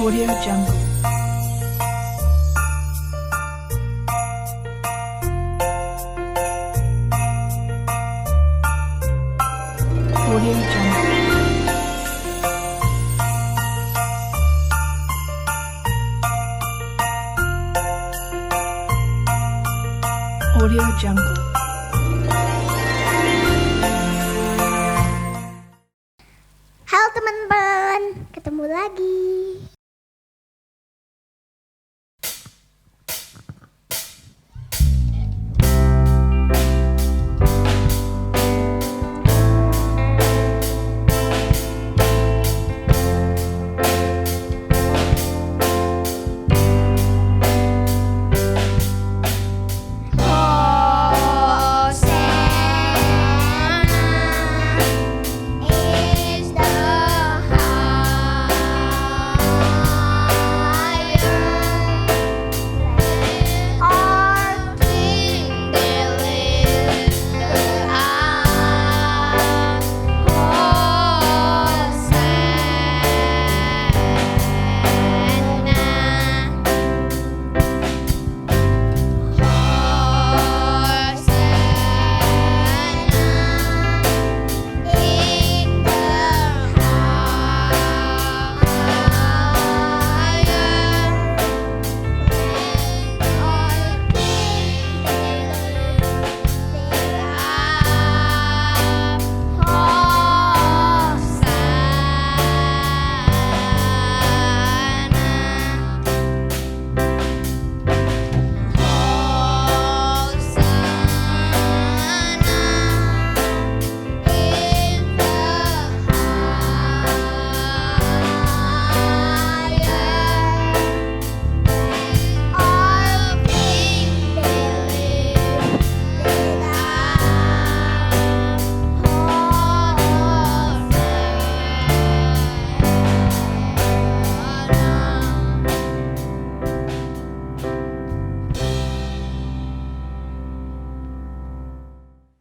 Audio Jungle. Audio Jungle. Audio Jungle. Halo teman-teman, ketemu lagi.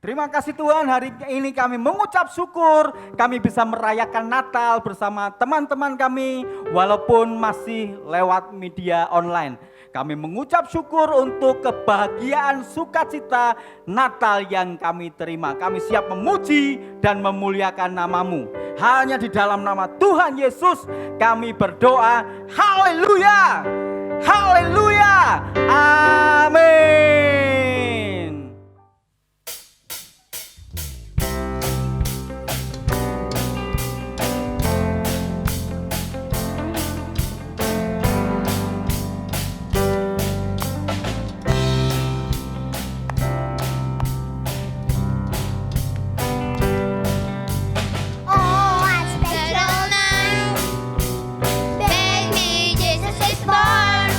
Terima kasih Tuhan, hari ini kami mengucap syukur, kami bisa merayakan Natal bersama teman-teman kami walaupun masih lewat media online. Kami mengucap syukur untuk kebahagiaan sukacita Natal yang kami terima. Kami siap memuji dan memuliakan nama-Mu. Hanya di dalam nama Tuhan Yesus kami berdoa, haleluya, haleluya, amin. Baby, Jesus is born.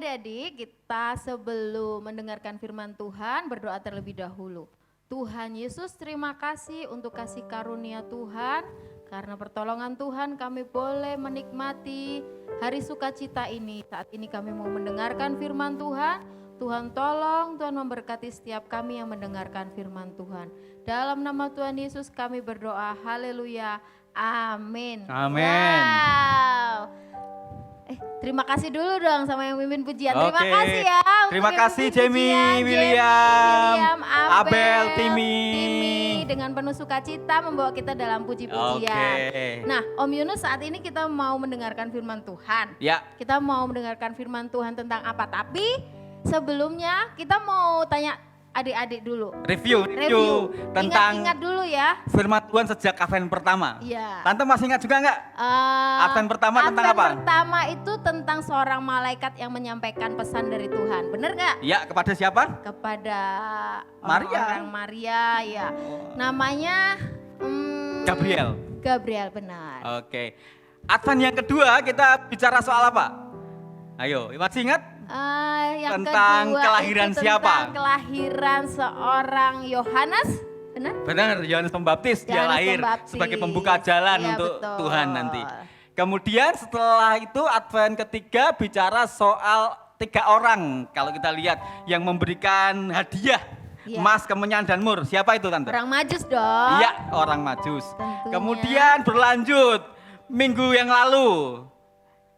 adik-adik, kita sebelum mendengarkan firman Tuhan berdoa terlebih dahulu. Tuhan Yesus, terima kasih untuk kasih karunia Tuhan. Karena pertolongan Tuhan kami boleh menikmati hari sukacita ini. Saat ini kami mau mendengarkan firman Tuhan. Tuhan tolong, Tuhan memberkati setiap kami yang mendengarkan firman Tuhan. Dalam nama Tuhan Yesus kami berdoa, haleluya, amin. Amin. Wow. Terima kasih dulu dong sama yang mimpin pujian. Terima Oke. kasih ya. untuk Terima yang kasih mimpin Jamie, pujian. William, Abel, Timmy Timmy. dengan penuh sukacita membawa kita dalam puji-pujian. Oke. Nah, Om Yunus, saat ini kita mau mendengarkan firman Tuhan. Ya, Kita mau mendengarkan firman Tuhan tentang apa? Tapi sebelumnya kita mau tanya adik-adik dulu. review tentang Ingat dulu ya. firman Tuhan sejak Advent pertama. Iya. Tante masih ingat juga nggak? Advent pertama tentang apa? Advent pertama itu tentang seorang malaikat yang menyampaikan pesan dari Tuhan. Benar nggak? Ya, kepada siapa? Kepada Maria. orang Maria, ya. Namanya Gabriel. Gabriel, benar. Oke. Advent yang kedua kita bicara soal apa? Ayo, masih ingat? Yang Tentang kedua kelahiran itu siapa? Tentang kelahiran seorang Yohanes, benar? Benar, Yohanes Pembaptis dia Yohanes lahir Pembaptis. sebagai pembuka jalan Iya, untuk betul. Tuhan nanti. Kemudian setelah itu Advent ketiga bicara soal 3 orang kalau kita lihat yang memberikan hadiah Iya. emas, kemenyan dan mur. Siapa itu Tante? Orang Majus dong. Iya, orang Majus. Tentunya. Kemudian berlanjut minggu yang lalu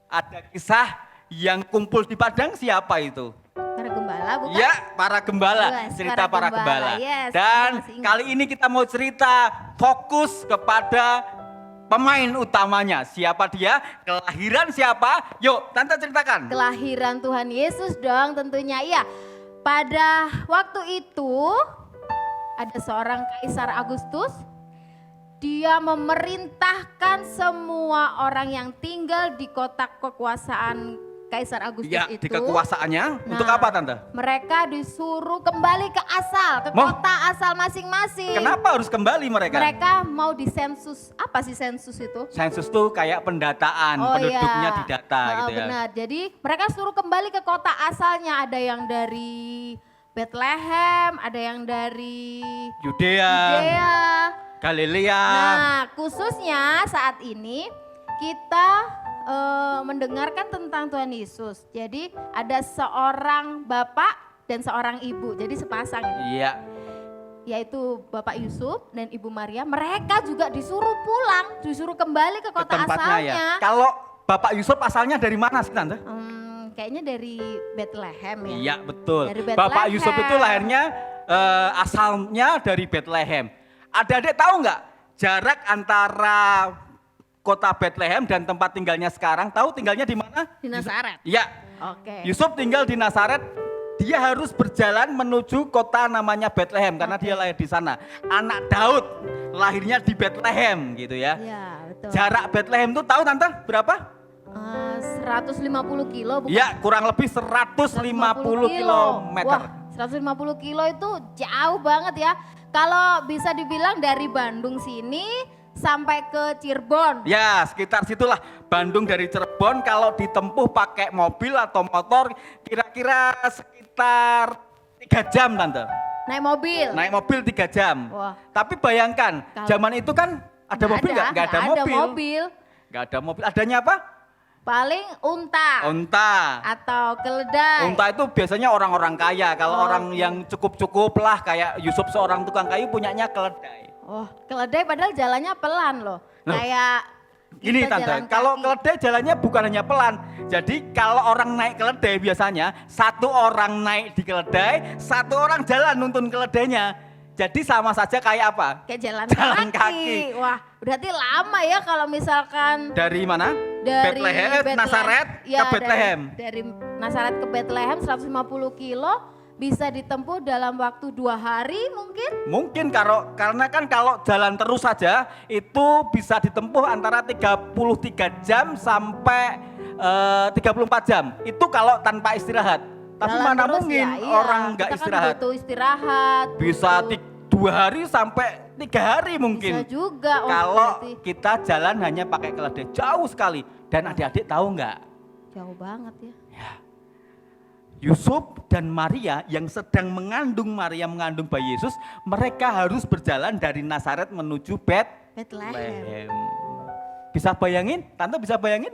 ada kisah yang kumpul di padang, siapa itu? Para gembala, bukan? Ya, para gembala, Yes, cerita para para gembala. gembala. Yes, Dan masih ingat. kali ini kita mau cerita fokus kepada pemain utamanya. Siapa dia? Kelahiran siapa? Yuk, Tante ceritakan. Kelahiran Tuhan Yesus dong tentunya. Iya. Pada waktu itu ada seorang Kaisar Agustus. Dia memerintahkan semua orang yang tinggal di kota kekuasaan Kaisar Agustus Ya, itu. di kekuasaannya. Untuk Nah, apa Tante? Mereka disuruh kembali ke asal, ke Mau? kota asal masing-masing. Kenapa harus kembali mereka? Mereka mau disensus. Apa sih sensus itu? Sensus tuh kayak pendataan, penduduknya iya. didata gitu ya. Benar. Jadi mereka suruh kembali ke kota asalnya. Ada yang dari Bethlehem, ada yang dari Yudea, Judea. Galilea. Nah, khususnya saat ini kita mendengarkan tentang Tuhan Yesus. Jadi ada seorang bapak dan seorang ibu. Jadi sepasang ini. Iya. Yaitu Bapak Yusuf dan Ibu Maria. Mereka juga disuruh pulang, disuruh kembali ke Ke kota tempatnya ya. asalnya. Kalau Bapak Yusuf asalnya dari mana sih Tante? Kayaknya dari Bethlehem ya. Iya betul. Dari Bapak Bethlehem. Yusuf itu lahirnya asalnya dari Bethlehem. Adik-adik tahu nggak jarak antara kota Bethlehem dan tempat tinggalnya sekarang? Tahu tinggalnya di mana? Di Nazaret. Iya. Oke. Yusuf tinggal di Nazaret. Dia harus berjalan menuju kota namanya Bethlehem karena dia lahir di sana. Anak Daud lahirnya di Bethlehem gitu ya. Iya, betul. Jarak Bethlehem itu tahu Tante berapa? 150 kilo bukan? Ya, kurang lebih 150 kilometer. Wah, 150 kilo itu jauh banget ya. Kalau bisa dibilang dari Bandung sini sampai ke Cirebon. Ya, sekitar situlah. Bandung dari Cirebon kalau ditempuh pakai mobil atau motor kira-kira sekitar 3 jam Tante. Naik mobil. Naik mobil 3 jam. Wah. Tapi bayangkan, Kalau- zaman itu kan ada mobil nggak? Nggak ada mobil. Nggak ada mobil. Adanya apa? Paling unta Unta. atau keledai. Unta itu biasanya orang-orang kaya. Kalau orang yang cukup-cukup lah kayak Yusuf seorang tukang kayu punyanya keledai. Oh, keledai padahal jalannya pelan loh. Loh, Kayak Gini kita Tante, jalan kalau kaki. keledai jalannya bukan hanya pelan. Jadi kalau orang naik keledai biasanya 1 orang naik di keledai, 1 orang jalan nuntun keledainya. Jadi sama saja kayak apa? Kayak jalan, Jalan kaki. kaki. Wah, berarti lama ya kalau misalkan Dari mana? dari Bethlehem, Nazaret ya, ke Bethlehem. Dari Nazaret ke Bethlehem 150 kilo bisa ditempuh dalam waktu 2 hari mungkin. Mungkin karena kan kalau jalan terus saja itu bisa ditempuh antara 33 jam sampai 34 jam. Itu kalau tanpa istirahat. Tapi Jalan mana terus mungkin ya, iya. orang nggak Kita kan istirahat. butuh istirahat. Bisa butuh- 2 hari sampai 3 hari mungkin. Bisa juga. Oh, Kalau berarti kita jalan hanya pakai keledai jauh sekali. Dan adik-adik tahu nggak? jauh banget ya. Yusuf dan Maria yang sedang mengandung Maria mengandung bayi Yesus, mereka harus berjalan dari Nazaret menuju Bethlehem. Bethlehem. Bisa bayangin? Tante bisa bayangin?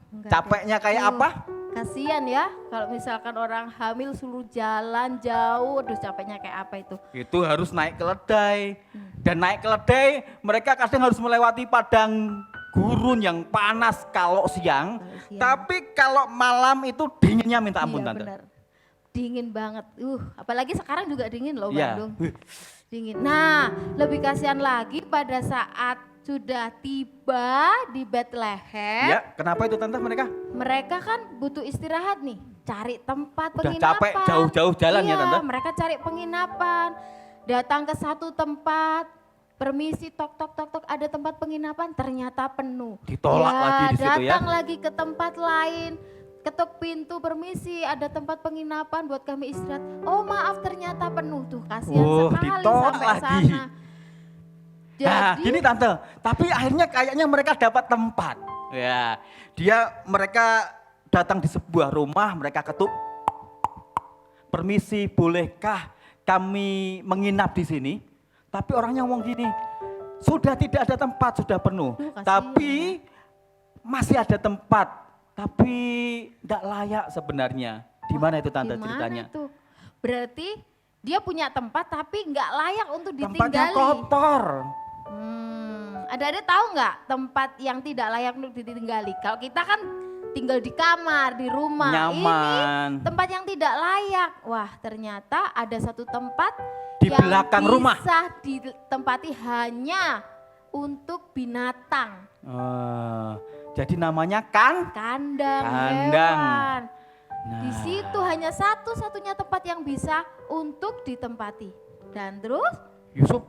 Enggak Capeknya deh. kayak apa? Kasian ya kalau misalkan orang hamil suruh jalan jauh, aduh capeknya kayak apa itu. Itu harus naik keledai. Dan naik keledai mereka kadang harus melewati padang gurun yang panas kalau siang. Tapi kalau malam itu dinginnya minta ampun, Iya Tante. benar. Dingin banget. Apalagi sekarang juga dingin loh Iya. Bandung. Dingin. Nah, lebih kasihan lagi pada saat sudah tiba di Bethlehem. Ya, kenapa itu Tante mereka? Mereka kan butuh istirahat nih, cari tempat Udah penginapan. capek jauh-jauh jalan ya, Iya, Tante? mereka cari penginapan. Datang ke satu tempat, permisi tok tok tok tok, ada tempat penginapan, ternyata penuh. Ditolak lagi di situ ya. Datang lagi ke tempat lain, ketuk pintu, permisi ada tempat penginapan buat kami istirahat. Oh maaf ternyata penuh, tuh kasihan sekali ditolak sampai lagi. sana. Nah, Jadi gini Tante, tapi akhirnya kayaknya mereka dapat tempat. Ya, mereka datang di sebuah rumah, mereka ketuk. Permisi, bolehkah kami menginap di sini? Tapi orangnya ngomong gini, sudah tidak ada tempat, sudah penuh. Kasihan. Tapi masih ada tempat, tapi tidak layak sebenarnya. Di mana itu Tante gimana ceritanya? itu? Berarti dia punya tempat tapi nggak layak untuk Tempatnya ditinggali. kotor. Ada tahu nggak tempat yang tidak layak untuk ditinggali? Kalau kita kan tinggal di kamar, di rumah. Nyaman. Ini tempat yang tidak layak. Wah, ternyata ada satu tempat Di yang belakang rumah. bisa ditempati hanya untuk binatang. Jadi namanya kandang. Kandang hewan. Nah, Di situ hanya satu-satunya tempat yang bisa untuk ditempati. Dan terus Yusuf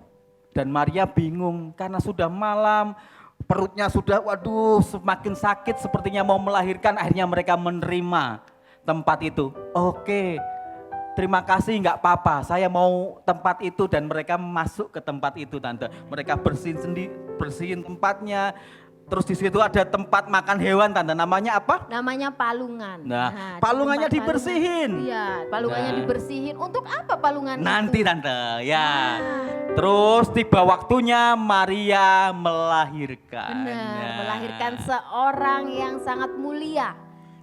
dan Maria bingung karena sudah malam, perutnya sudah waduh semakin sakit sepertinya mau melahirkan, akhirnya mereka menerima tempat itu. Oke, terima kasih nggak apa-apa, saya mau tempat itu dan mereka masuk ke tempat itu Tante. Mereka bersihin tempatnya. Terus di situ ada tempat makan hewan Tante, namanya apa? namanya palungan. Nah, di palungannya tempat dibersihin. Iya, palungannya Nah. dibersihin. Untuk apa palungan Nanti itu? Tante, ya. Terus tiba waktunya Maria melahirkan. Benar, Ya. melahirkan seorang yang sangat mulia.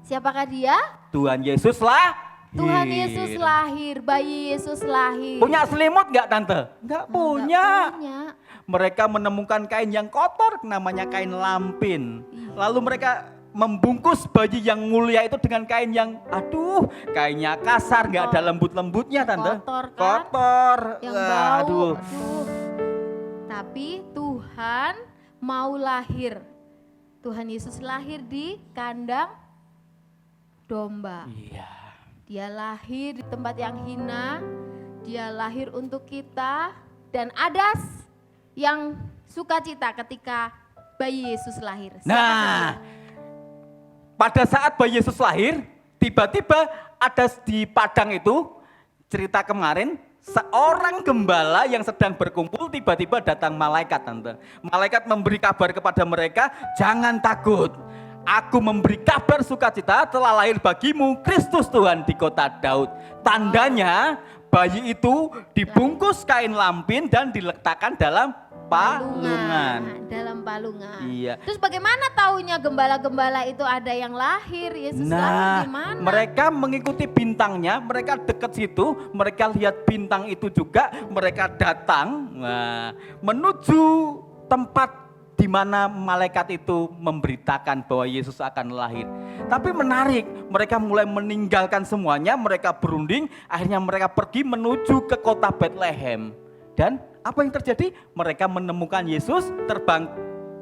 Siapakah dia? Tuhan Yesus lah. Tuhan Yesus lahir, bayi Yesus lahir. Punya selimut nggak Tante? Nggak punya. Nggak punya. Mereka menemukan kain yang kotor, namanya kain lampin. Iya. Lalu mereka membungkus bayi yang mulia itu dengan kain yang, aduh, kainnya kasar, nggak ada lembut-lembutnya Tante. Kotor kan? Kotor. Yang Wah, bau. aduh. Aduh. Tapi Tuhan mau lahir. Tuhan Yesus lahir di kandang domba. Iya. Dia lahir di tempat yang hina, dia lahir untuk kita, dan ada yang sukacita ketika bayi Yesus lahir. Siapakah Nah, dia? pada saat bayi Yesus lahir, tiba-tiba ada di padang itu, cerita kemarin, seorang gembala yang sedang berkumpul, tiba-tiba datang malaikat Tante. Malaikat memberi kabar kepada mereka, jangan takut. Aku memberi kabar sukacita telah lahir bagimu Kristus Tuhan di kota Daud. Tandanya bayi itu dibungkus kain lampin dan diletakkan dalam palungan. Dalam palungan. Iya. Terus bagaimana taunya gembala-gembala itu ada yang lahir? Yesus lahir di mana? Mereka mengikuti bintangnya, mereka dekat situ, mereka lihat bintang itu juga, mereka datang menuju tempat di mana malaikat itu memberitakan bahwa Yesus akan lahir. Tapi menarik, mereka mulai meninggalkan semuanya, mereka berunding, akhirnya mereka pergi menuju ke kota Bethlehem. Dan apa yang terjadi? Mereka menemukan Yesus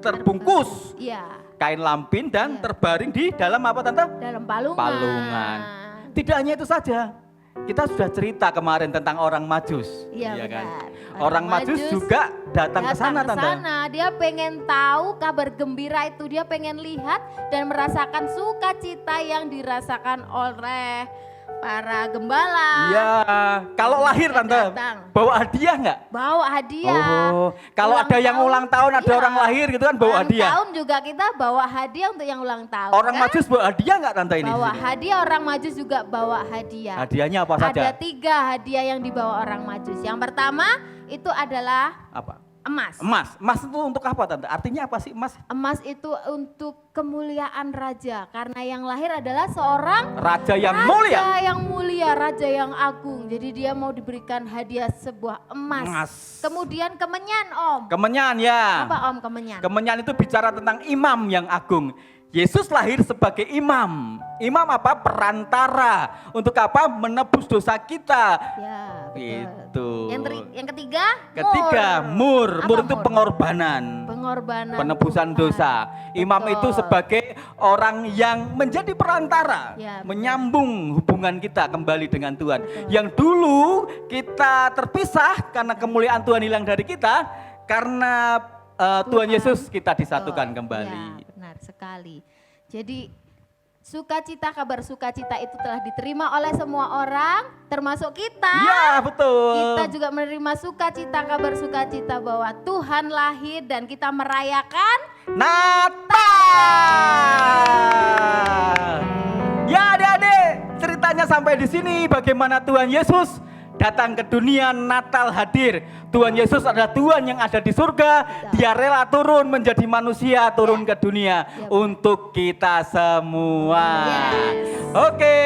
terbungkus Iya, kain lampin dan Iya. terbaring di dalam apa Tante? dalam palungan. Palungan. Tidak hanya itu saja. Kita sudah cerita kemarin tentang orang Majus. Iya kan? benar. Orang Majus juga datang ke sana Tante. Dia pengen tahu kabar gembira itu, dia pengen lihat dan merasakan sukacita yang dirasakan oleh para gembala. Iya, kalau lahir Tante, datang. bawa hadiah nggak? Bawa hadiah. Oh, kalau Ulang ada yang tahun, ulang tahun, ada iya. orang lahir gitu kan bawa Ulang hadiah. tahun juga kita bawa hadiah untuk yang ulang tahun. Orang kan? Majus bawa hadiah nggak Tante ini? Bawa di sini? hadiah, orang Majus juga bawa hadiah. Hadiahnya apa saja? Ada 3 hadiah yang dibawa orang Majus. Yang pertama itu adalah Apa? emas. Emas itu untuk apa Tante? Artinya apa sih emas? Emas itu untuk kemuliaan raja. Karena yang lahir adalah seorang Raja yang raja mulia. yang mulia, raja yang agung. Jadi dia mau diberikan hadiah sebuah emas. Emas. Kemudian kemenyan Om. Kemenyan ya. Apa Om kemenyan? Kemenyan itu bicara tentang imam yang agung. Yesus lahir sebagai imam. Imam apa? Perantara. Untuk apa? Menebus dosa kita. Ya, betul. Itu. Yang ketiga, Ketiga, mur. Apa Mur itu mur? pengorbanan. Pengorbanan. Penebusan Tuhan. dosa. Imam Betul. itu sebagai orang yang menjadi perantara, Ya, betul. menyambung hubungan kita kembali dengan Tuhan. Betul. Yang dulu kita terpisah karena kemuliaan Tuhan hilang dari kita, karena Tuhan Yesus kita disatukan Betul. kembali. Ya, benar sekali. Jadi sukacita, kabar sukacita itu telah diterima oleh semua orang, termasuk kita. Ya betul. Kita juga menerima sukacita, kabar sukacita bahwa Tuhan lahir dan kita merayakan. Natal. Ya adik-adik, ceritanya sampai di sini bagaimana Tuhan Yesus datang ke dunia, Natal hadir. Tuhan Yesus adalah Tuhan yang ada di surga. Dia rela turun menjadi manusia, turun ke dunia untuk kita semua. Yes. Oke,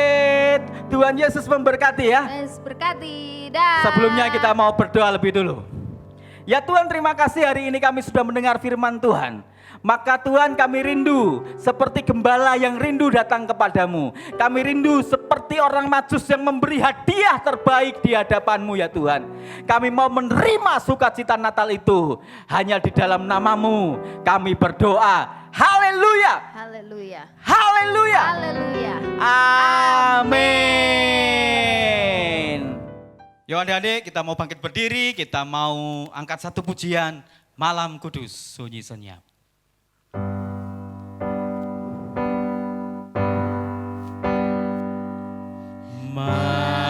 Tuhan Yesus memberkati ya. Yesus berkati. Dan Sebelumnya kita mau berdoa lebih dulu. Ya Tuhan, terima kasih hari ini kami sudah mendengar firman Tuhan. Maka Tuhan, kami rindu seperti gembala yang rindu datang kepadamu. Kami rindu seperti orang Majus yang memberi hadiah terbaik di hadapan-Mu ya Tuhan. Kami mau menerima sukacita Natal itu. Hanya di dalam nama-Mu kami berdoa. Haleluya. haleluya. Haleluya. Haleluya. Amin. Yo adik-adik, kita mau bangkit berdiri, kita mau angkat satu pujian. Malam Kudus, sunyi senyap.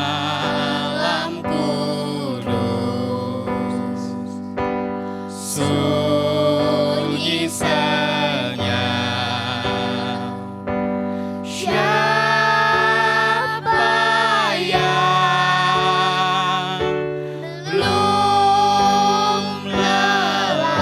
Malam Kudus, sunyi senyap. Siapa yang belum lelah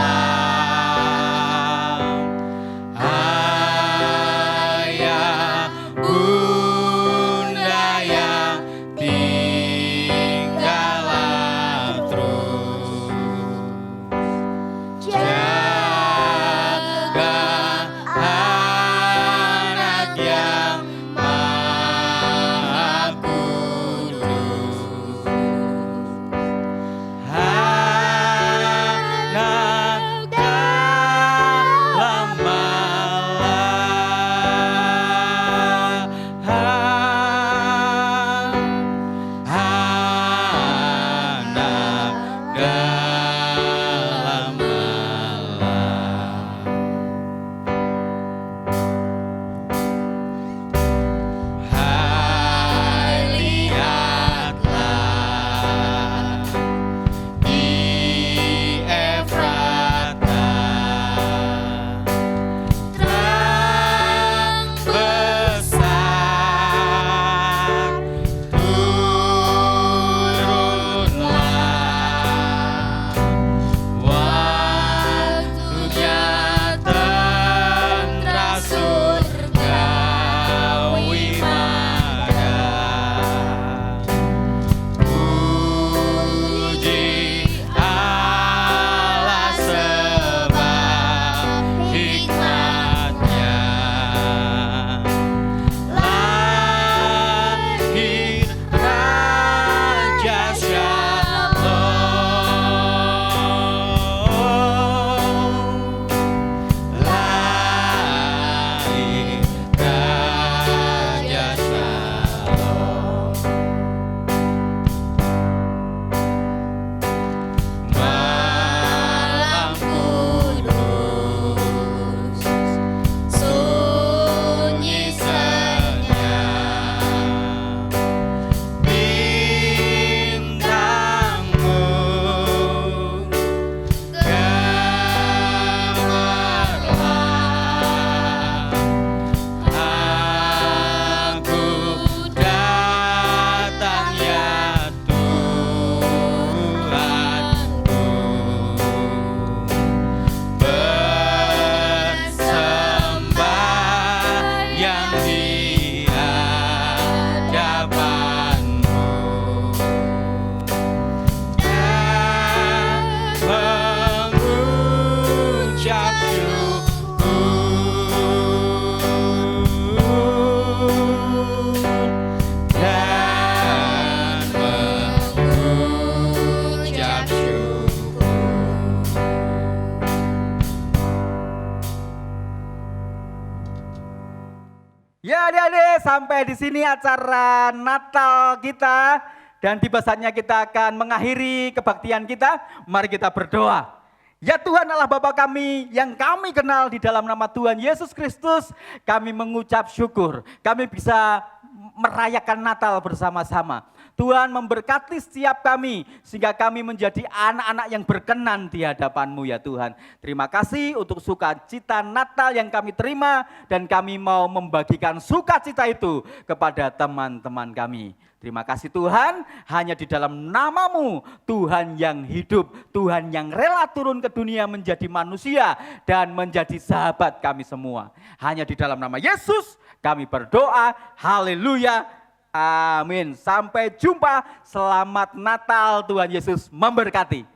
Ya adik-adik, sampai di sini acara Natal kita. Dan tiba saatnya kita akan mengakhiri kebaktian kita. Mari kita berdoa. Ya Tuhan Allah Bapa kami yang kami kenal di dalam nama Tuhan Yesus Kristus, kami mengucap syukur. Kami bisa merayakan Natal bersama-sama. Tuhan memberkati setiap kami sehingga kami menjadi anak-anak yang berkenan di hadapan-Mu ya Tuhan. Terima kasih untuk sukacita Natal yang kami terima dan kami mau membagikan sukacita itu kepada teman-teman kami. Terima kasih Tuhan, hanya di dalam nama-Mu, Tuhan yang hidup, Tuhan yang rela turun ke dunia menjadi manusia dan menjadi sahabat kami semua. Hanya di dalam nama Yesus kami berdoa, haleluya, amin. Sampai jumpa, selamat Natal, Tuhan Yesus memberkati.